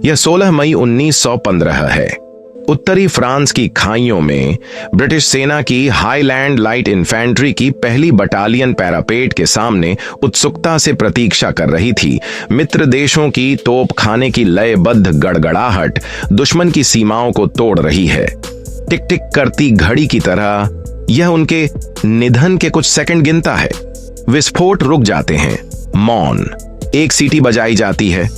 यह 16 मई 1915 है। उत्तरी फ्रांस की खाइयों में ब्रिटिश सेना की हाईलैंड लाइट इन्फेंट्री की पहली बटालियन पैरापेट के सामने उत्सुकता से प्रतीक्षा कर रही थी। मित्र देशों की तोपखाने की लयबद्ध गड़गड़ाहट दुश्मन की सीमाओं को तोड़ रही है। टिक टिक करती घड़ी की तरह यह उनके निधन के कुछ सेकंड गिनता है। विस्फोट रुक जाते हैं। मौन। एक सीटी बजाई जाती है।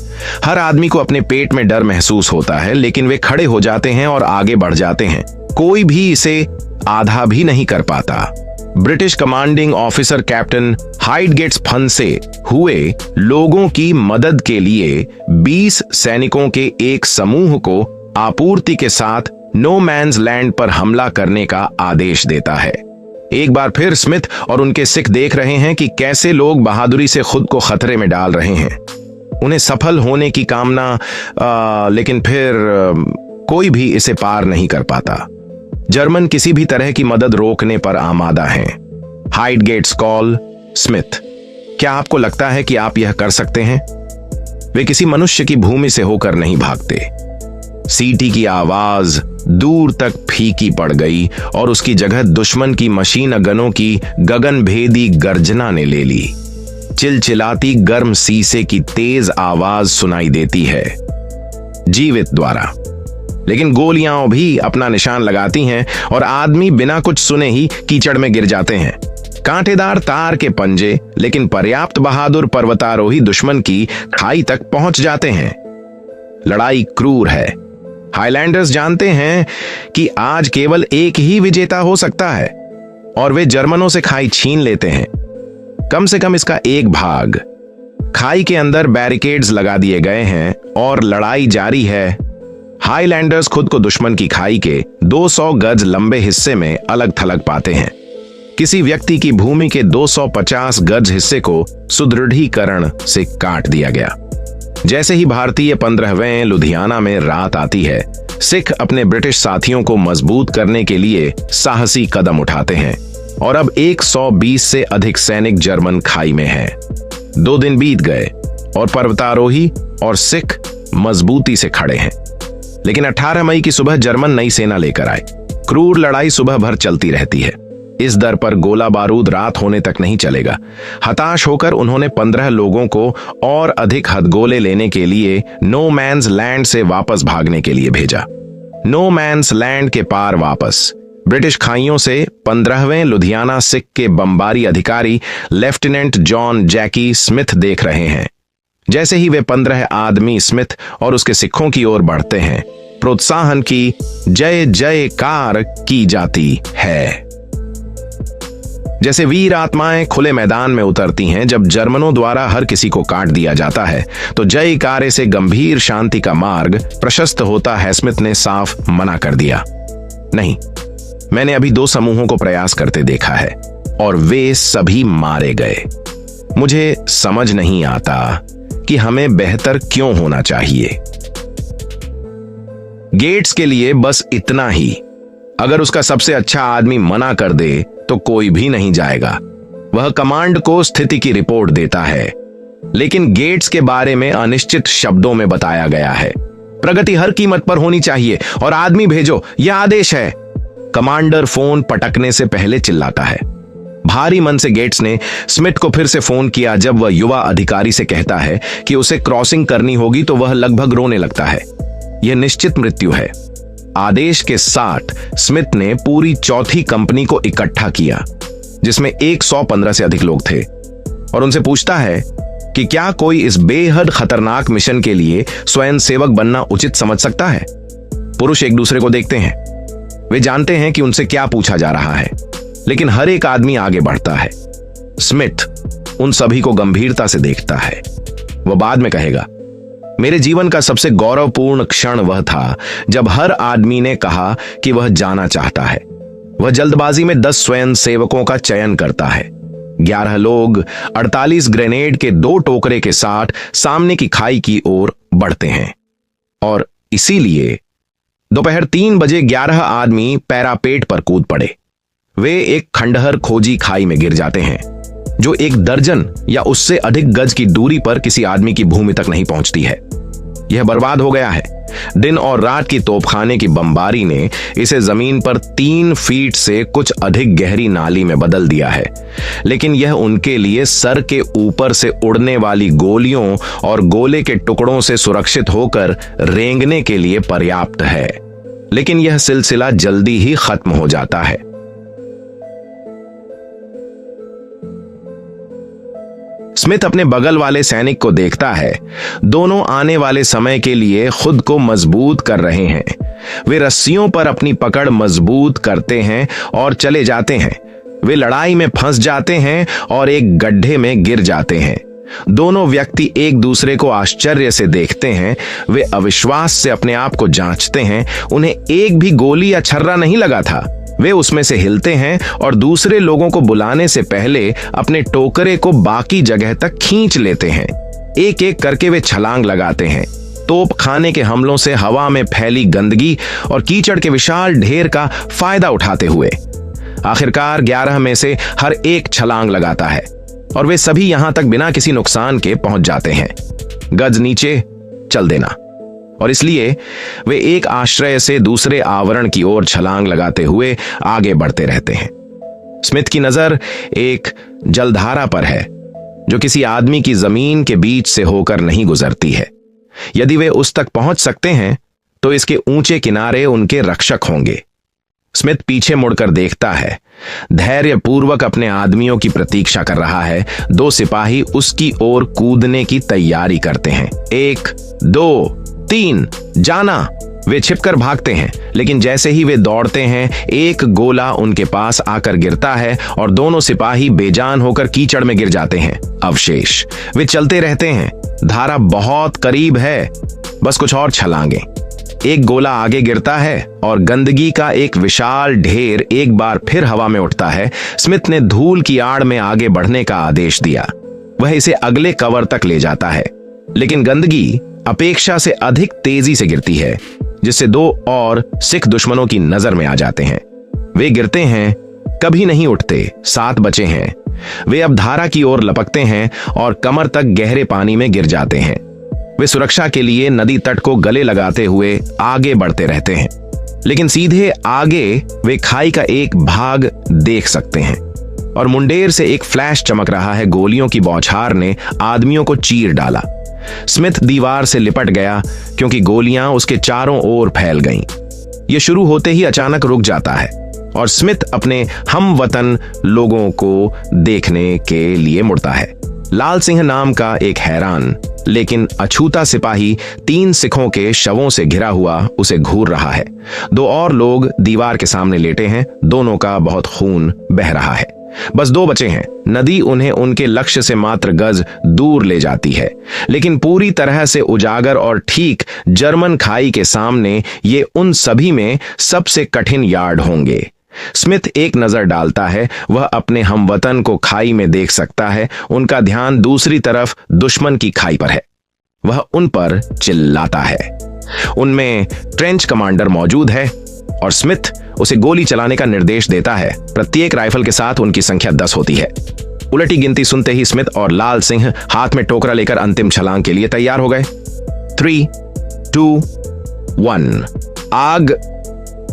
हर आदमी को अपने पेट में डर महसूस होता है, लेकिन वे खड़े हो जाते हैं और आगे बढ़ जाते हैं। कोई भी इसे आधा भी नहीं कर पाता। ब्रिटिश कमांडिंग ऑफिसर कैप्टन हाइडगेट्स फंसे हुए लोगों की मदद के लिए 20 सैनिकों के एक समूह को आपूर्ति के साथ नो मैन्स लैंड पर हमला करने का आदेश देता है। एक बार फिर स्मिथ और उनके सिख देख रहे हैं कि कैसे लोग बहादुरी से खुद को खतरे में डाल रहे हैं। उन्हें सफल होने की कामना, लेकिन फिर कोई भी इसे पार नहीं कर पाता। जर्मन किसी भी तरह की मदद रोकने पर आमादा हैं। हाइडगेट्स कॉल, स्मिथ, क्या आपको लगता है कि आप यह कर सकते हैं? वे किसी मनुष्य की भूमि से होकर नहीं भागते। सीटी की आवाज दूर तक फीकी पड़ गई और उसकी जगह दुश्मन की मशीन गनों की गगनभेदी गर्जना ने ले ली। चिलचिलाती गर्म शीशे की तेज आवाज सुनाई देती है, जीवित द्वारा। लेकिन गोलियां भी अपना निशान लगाती हैं और आदमी बिना कुछ सुने ही कीचड़ में गिर जाते हैं। कांटेदार तार के पंजे, लेकिन पर्याप्त बहादुर पर्वतारोही दुश्मन की खाई तक पहुंच जाते हैं। लड़ाई क्रूर है। हाईलैंडर्स जानते हैं कि आज केवल एक ही विजेता हो सकता है और वे जर्मनों से खाई छीन लेते हैं, कम से कम इसका एक भाग। खाई के अंदर बैरिकेड्स लगा दिए गए हैं और लड़ाई जारी है। हाईलैंडर्स खुद को दुश्मन की खाई के 200 गज लंबे हिस्से में अलग थलग पाते हैं। किसी व्यक्ति की भूमि के 250 गज हिस्से को सुदृढ़ीकरण से काट दिया गया। जैसे ही भारतीय 15वें लुधियाना में रात आती है, सिख अपने ब्रिटिश साथियों को मजबूत करने के लिए साहसी कदम उठाते हैं और अब 120 से अधिक सैनिक जर्मन खाई में हैं। 2 दिन बीत गए और पर्वतारोही और सिख मजबूती से खड़े हैं। लेकिन 18 मई की सुबह जर्मन नई सेना लेकर आए। क्रूर लड़ाई सुबह भर चलती रहती है। इस दर पर गोला बारूद रात होने तक नहीं चलेगा। हताश होकर उन्होंने 15 लोगों को और अधिक हथगोले लेने के लिए नो मैन्स लैंड से वापस भागने के लिए भेजा। नो मैन्स लैंड के पार वापस ब्रिटिश खाइयों से 15वें लुधियाना सिख के बमबारी अधिकारी लेफ्टिनेंट जॉन जैकी स्मिथ देख रहे हैं। जैसे ही वे 15 आदमी स्मिथ और उसके सिखों की ओर बढ़ते हैं, प्रोत्साहन की जय जयकार की जाती है। जैसे वीर आत्माएं खुले मैदान में उतरती हैं जब जर्मनों द्वारा हर किसी को काट दिया जाता है, तो जयकारे से गंभीर शांति का मार्ग प्रशस्त होता है। स्मिथ ने साफ मना कर दिया, नहीं, मैंने अभी 2 समूहों को प्रयास करते देखा है और वे सभी मारे गए। मुझे समझ नहीं आता कि हमें बेहतर क्यों होना चाहिए। गेट्स के लिए बस इतना ही। अगर उसका सबसे अच्छा आदमी मना कर दे तो कोई भी नहीं जाएगा। वह कमांड को स्थिति की रिपोर्ट देता है, लेकिन गेट्स के बारे में अनिश्चित शब्दों में बताया गया है। प्रगति हर कीमत पर होनी चाहिए और आदमी भेजो, यह आदेश है। कमांडर फोन पटकने से पहले चिल्लाता है। भारी मन से गेट्स ने स्मिथ को फिर से फोन किया। जब वह युवा अधिकारी से कहता है कि उसे क्रॉसिंग करनी होगी तो वह लगभग रोने लगता है। यह निश्चित मृत्यु है। आदेश के 60 स्मिथ ने पूरी 4थी कंपनी को इकट्ठा किया, जिसमें 115 से अधिक लोग थे, और उनसे पूछता है कि क्या कोई इस बेहद खतरनाक मिशन के लिए स्वयं सेवक बनना उचित समझ सकता है। पुरुष एक दूसरे को देखते हैं। वे जानते हैं कि उनसे क्या पूछा जा रहा है, लेकिन हर एक आदमी आगे बढ़ता है। स्मिथ उन सभी को गंभीरता से देखता है। वह बाद में कहेगा, मेरे जीवन का सबसे गौरवपूर्ण क्षण वह था जब हर आदमी ने कहा कि वह जाना चाहता है। वह जल्दबाजी में 10 स्वयं सेवकों का चयन करता है। 11 लोग 48 ग्रेनेड के 2 टोकरे के साथ सामने की खाई की ओर बढ़ते हैं, और इसीलिए दोपहर 3 बजे 11 आदमी पैरापेट पर कूद पड़े। वे एक खंडहर खोजी खाई में गिर जाते हैं, जो 1 दर्जन या उससे अधिक गज की दूरी पर किसी आदमी की भूमि तक नहीं पहुंचती है। यह बर्बाद हो गया है। दिन और रात की तोपखाने की बमबारी ने इसे जमीन पर 3 फीट से कुछ अधिक गहरी नाली में बदल दिया है, लेकिन यह उनके लिए सर के ऊपर से उड़ने वाली गोलियों और गोले के टुकड़ों से सुरक्षित होकर रेंगने के लिए पर्याप्त है। लेकिन यह सिलसिला जल्दी ही खत्म हो जाता है। स्मिथ अपने बगल वाले सैनिक को देखता है। दोनों आने वाले समय के लिए खुद को मजबूत कर रहे हैं। वे रस्सियों पर अपनी पकड़ मजबूत करते हैं और चले जाते हैं। वे लड़ाई में फंस जाते हैं और एक गड्ढे में गिर जाते हैं। दोनों व्यक्ति एक दूसरे को आश्चर्य से देखते हैं। वे अविश्वास से अपने आप को जांचते हैं। उन्हें एक भी गोली या छर्रा नहीं लगा था। वे उसमें से हिलते हैं और दूसरे लोगों को बुलाने से पहले अपने टोकरे को बाकी जगह तक खींच लेते हैं। एक एक करके वे छलांग लगाते हैं, तोप खाने के हमलों से हवा में फैली गंदगी और कीचड़ के विशाल ढेर का फायदा उठाते हुए। आखिरकार 11 में से हर एक छलांग लगाता है और वे सभी यहां तक बिना किसी नुकसान के पहुंच जाते हैं। गज नीचे चल देना। और इसलिए वे एक आश्रय से दूसरे आवरण की ओर छलांग लगाते हुए आगे बढ़ते रहते हैं। स्मिथ की नजर एक जलधारा पर है जो किसी आदमी की जमीन के बीच से होकर नहीं गुजरती है। यदि वे उस तक पहुंच सकते हैं तो इसके ऊंचे किनारे उनके रक्षक होंगे। स्मिथ पीछे मुड़कर देखता है। धैर्यपूर्वक अपने आदमियों की प्रतीक्षा कर रहा है। 2 सिपाही उसकी ओर कूदने की तैयारी करते हैं। 1, 2, 3, जाना। वे छिपकर भागते हैं, लेकिन जैसे ही वे दौड़ते हैं एक गोला उनके पास आकर गिरता है और दोनों सिपाही बेजान होकर कीचड़ में गिर जाते हैं। अवशेष। वे चलते रहते हैं। धारा बहुत करीब है, बस कुछ और छलांगे। एक गोला आगे गिरता है और गंदगी का एक विशाल ढेर एक बार फिर हवा में उठता है। स्मिथ ने धूल की आड़ में आगे बढ़ने का आदेश दिया। वह इसे अगले कवर तक ले जाता है, लेकिन गंदगी अपेक्षा से अधिक तेजी से गिरती है, जिससे 2 और सिख दुश्मनों की नजर में आ जाते हैं। वे गिरते हैं, कभी नहीं उठते। 7 बचे हैं। वे अब धारा की ओर लपकते हैं और कमर तक गहरे पानी में गिर जाते हैं। वे सुरक्षा के लिए नदी तट को गले लगाते हुए आगे बढ़ते रहते हैं, लेकिन सीधे आगे वे खाई का एक भाग देख सकते हैं और मुंडेर से एक फ्लैश चमक रहा है। गोलियों की बौछार ने आदमियों को चीर डाला। स्मिथ दीवार से लिपट गया क्योंकि गोलियां उसके चारों ओर फैल गईं। यह शुरू होते ही अचानक रुक जाता है और स्मिथ अपने हमवतन लोगों को देखने के लिए मुड़ता है। लाल सिंह नाम का एक हैरान लेकिन अछूता सिपाही 3 सिखों के शवों से घिरा हुआ उसे घूर रहा है। 2 और लोग दीवार के सामने लेटे हैं। दोनों का बहुत खून बह रहा है। बस 2 बचे हैं। नदी उन्हें उनके लक्ष्य से मात्र गज दूर ले जाती है, लेकिन पूरी तरह से उजागर और ठीक जर्मन खाई के सामने ये उन सभी में सबसे कठिन यार्ड होंगे। स्मिथ एक नजर डालता है। वह अपने हमवतन को खाई में देख सकता है। उनका ध्यान दूसरी तरफ दुश्मन की खाई पर है। वह उन पर चिल्लाता है। उनमें ट्रेंच कमांडर मौजूद है और स्मिथ उसे गोली चलाने का निर्देश देता है। प्रत्येक राइफल के साथ उनकी संख्या 10 होती है। उलटी गिनती सुनते ही स्मिथ और लाल सिंह हाथ में टोकरा लेकर अंतिम छलांग के लिए तैयार हो गए। 3, 2, 1। आग।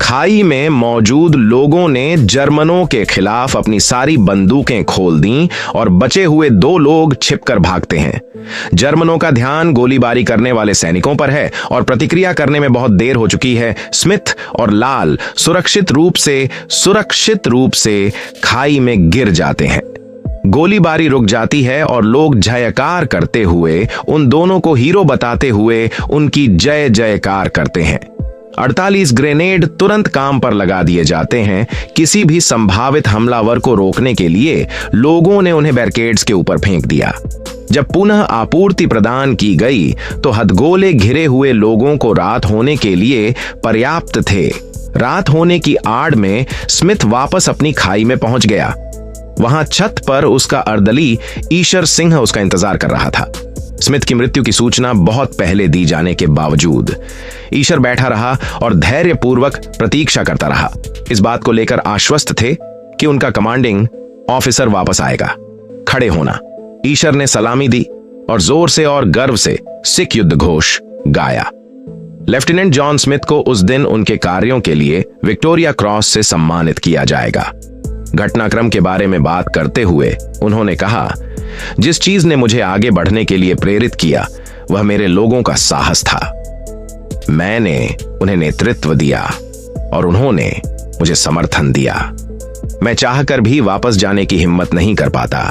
खाई में मौजूद लोगों ने जर्मनों के खिलाफ अपनी सारी बंदूकें खोल दी और बचे हुए 2 लोग छिपकर भागते हैं। जर्मनों का ध्यान गोलीबारी करने वाले सैनिकों पर है और प्रतिक्रिया करने में बहुत देर हो चुकी है। स्मिथ और लाल सुरक्षित रूप से खाई में गिर जाते हैं। गोलीबारी रुक जाती है और लोग जयकार करते हुए उन दोनों को हीरो बताते हुए उनकी जय जयकार करते हैं। 48 ग्रेनेड तुरंत काम पर लगा दिए जाते हैं। किसी भी संभावित हमलावर को रोकने के लिए लोगों ने उन्हें बैरिकेड्स के ऊपर फेंक दिया। जब पुनः आपूर्ति प्रदान की गई तो हथगोले घिरे हुए लोगों को रात होने के लिए पर्याप्त थे। रात होने की आड़ में स्मिथ वापस अपनी खाई में पहुंच गया। वहां छत पर उसका अर्दली ईशर सिंह उसका इंतजार कर रहा था। स्मिथ की मृत्यु की सूचना बहुत पहले दी जाने के बावजूद ईशर बैठा रहा और धैर्यपूर्वक प्रतीक्षा करता रहा। इस बात को लेकर आश्वस्त थे कि उनका कमांडिंग ऑफिसर वापस आएगा। खड़े होना। ईशर ने सलामी दी और जोर से और गर्व से सिख युद्ध घोष गाया। लेफ्टिनेंट जॉन स्मिथ को उस दिन उनके कार्यों के लिए विक्टोरिया क्रॉस से सम्मानित किया जाएगा। घटनाक्रम के बारे में बात करते हुए उन्होंने कहा, जिस चीज ने मुझे आगे बढ़ने के लिए प्रेरित किया वह मेरे लोगों का साहस था। मैंने उन्हें नेतृत्व दिया और उन्होंने मुझे समर्थन दिया। मैं चाहकर भी वापस जाने की हिम्मत नहीं कर पाता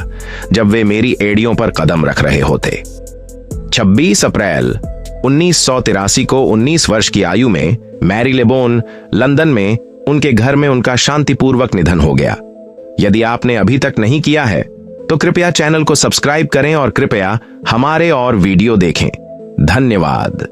जब वे मेरी एड़ियों पर कदम रख रहे होते। 26 अप्रैल 1983 को 19 वर्ष की आयु में मैरीलेबोन, लंदन में उनके घर में उनका शांतिपूर्वक निधन हो गया। यदि आपने अभी तक नहीं किया है तो कृपया चैनल को सब्सक्राइब करें और कृपया हमारे और वीडियो देखें। धन्यवाद।